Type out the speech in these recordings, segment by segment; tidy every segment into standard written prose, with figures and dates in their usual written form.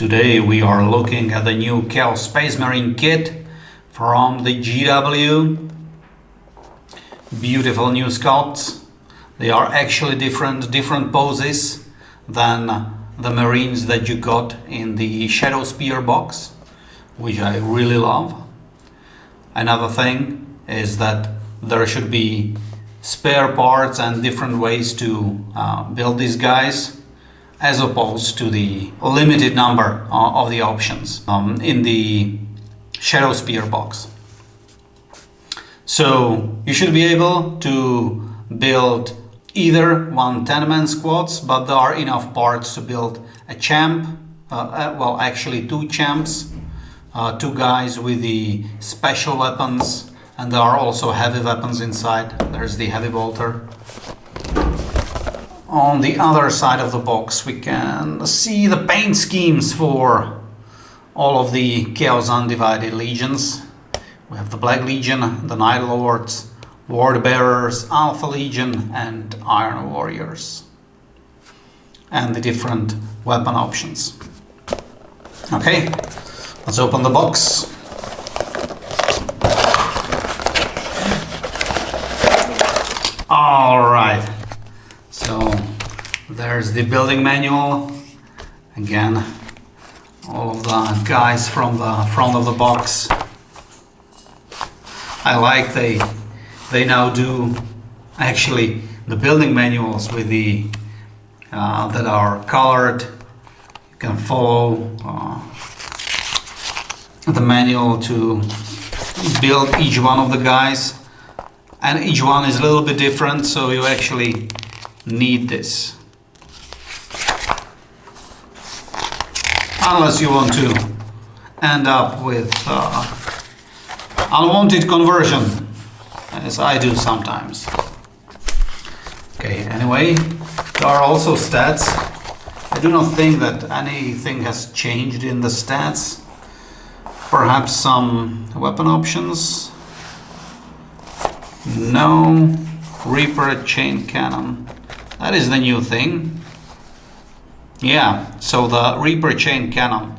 Today we are looking at the new Chaos Space Marine kit from the GW. Beautiful new sculpts. They are actually different poses than the Marines that you got in the Shadowspear box, which I really love. Another thing is that there should be spare parts and different ways to build these guys, as opposed to the limited number of the options in the Shadowspear box. So you should be able to build either 1 10-man squads, but there are enough parts to build a champ, well actually 2 champs, 2 guys with the special weapons, and there are also heavy weapons inside. There's the heavy bolter. On the other side of the box we can see the paint schemes for all of the Chaos Undivided Legions. We have the Black Legion, the Night Lords, Ward Bearers, Alpha Legion and Iron Warriors, and the different weapon options. Okay, let's open the box. Alright, so there's the building manual. Again, all of the guys from the front of the box. I like they now do actually the building manuals with the that are colored. You can follow the manual to build each one of the guys, and each one is a little bit different, so you actually need this unless you want to end up with unwanted conversion, as I do sometimes. Okay, anyway, there are also stats. I do not think that anything has changed in the stats. Perhaps some weapon options. No. Reaper chain cannon. That is the new thing. Yeah, so the Reaper chain cannon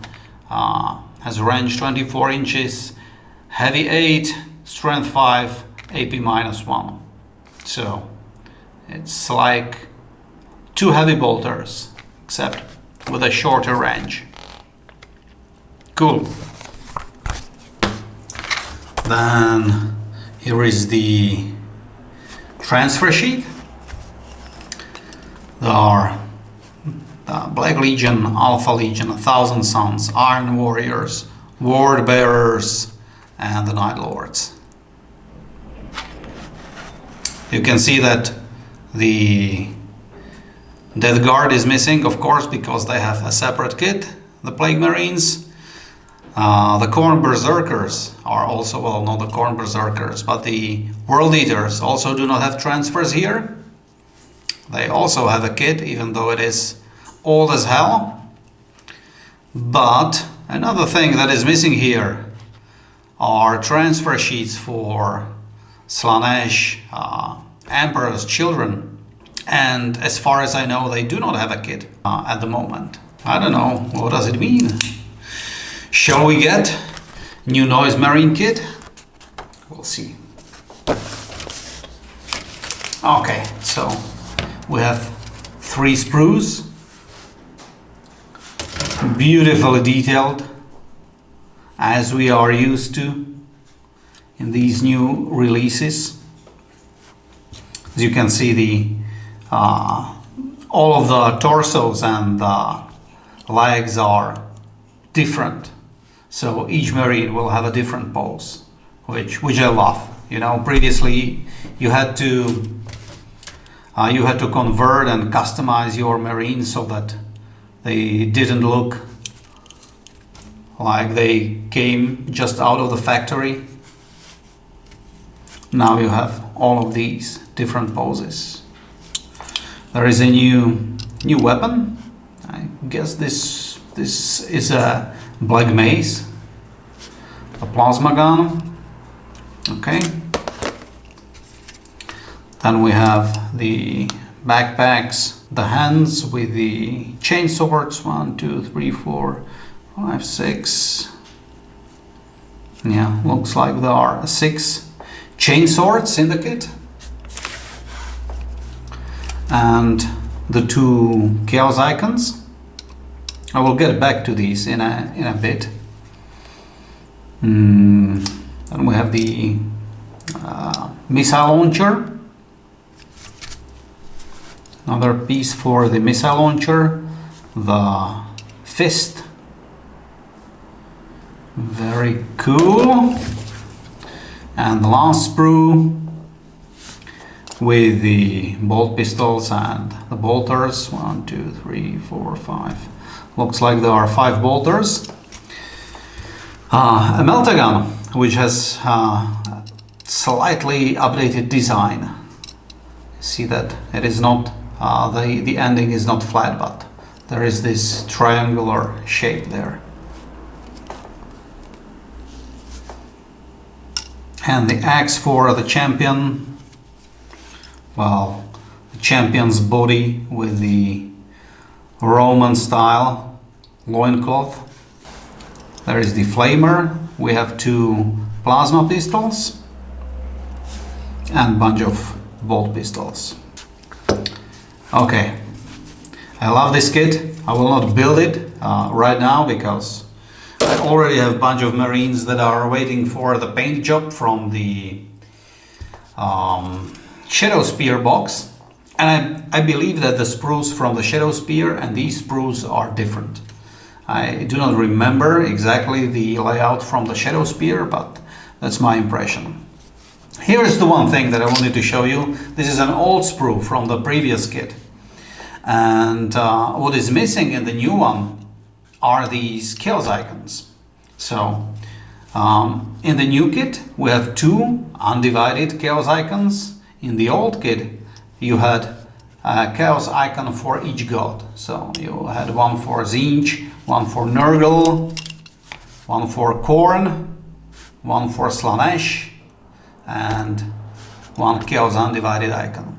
has range 24 inches, heavy 8, strength 5, AP -1. So it's like 2 heavy bolters, except with a shorter range. Cool. Then here is the transfer sheet. There are the Black Legion, Alpha Legion, 1,000 Suns, Iron Warriors, Ward Bearers, and the Night Lords. You can see that the Death Guard is missing, of course, because they have a separate kit. The Plague Marines, the Khorne Berserkers are also, well, not the Khorne Berserkers, but the World Eaters also do not have transfers here. They also have a kit, even though it is old as hell. But another thing that is missing here are transfer sheets for Slaanesh, Emperor's Children, and as far as I know they do not have a kit at the moment. I don't know, what does it mean? Shall we get new Noise Marine kit? We'll see. Okay, so we have 3 sprues, beautifully detailed, as we are used to in these new releases. As you can see, the all of the torsos and the legs are different, so each Marine will have a different pose, which I love. You know, previously you had to convert and customize your Marines so that they didn't look like they came just out of the factory. Now you have all of these different poses. There is a new weapon. I guess this is a Black Mace, a plasma gun. Okay. Then we have the backpacks, the hands with the chain swords, 1, 2, 3, 4, 5, 6. Yeah, looks like there are 6 chain swords in the kit. And the 2 chaos icons. I will get back to these in a bit. Then we have the missile launcher. Another piece for the missile launcher. The fist. Very cool. And the last sprue with the bolt pistols and the bolters. 1, 2, 3, 4, 5. Looks like there are 5 bolters. A melter gun, which has slightly updated design. See that it is not the ending is not flat, but there is this triangular shape there. And the axe for the champion. Well, the champion's body with the Roman style loincloth. There is the flamer. We have 2 plasma pistols and bunch of bolt pistols. Okay, I love this kit. I will not build it right now because I already have a bunch of Marines that are waiting for the paint job from the Shadowspear box. And I believe that the sprues from the Shadowspear and these sprues are different. I do not remember exactly the layout from the Shadowspear, but that's my impression. Here's the one thing that I wanted to show you. This is an old sprue from the previous kit. And what is missing in the new one are these chaos icons. So in the new kit we have 2 undivided chaos icons. In the old kit you had a chaos icon for each god. So you had one for Tzeentch, one for Nurgle, one for Khorne, one for Slaanesh, and one chaos undivided icon.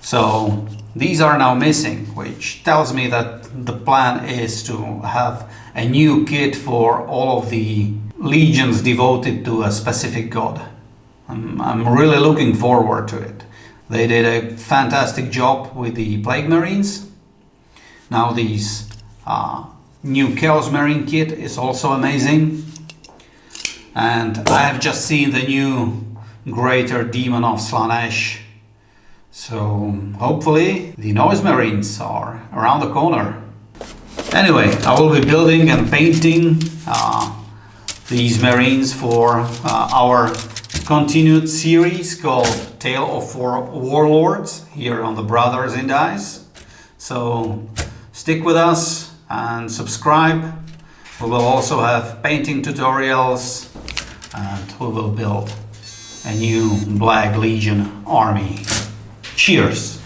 So these are now missing, which tells me that the plan is to have a new kit for all of the legions devoted to a specific god. I'm really looking forward to it. They did a fantastic job with the Plague Marines. Now these new Chaos Marine kit is also amazing. And I have just seen the new Greater Demon of Slaanesh. So hopefully the Noise Marines are around the corner. Anyway, I will be building and painting these Marines for our continued series called Tale of 4 Warlords here on the Brothers in Dice. So stick with us and subscribe. We will also have painting tutorials and we will build a new Black Legion army. Cheers!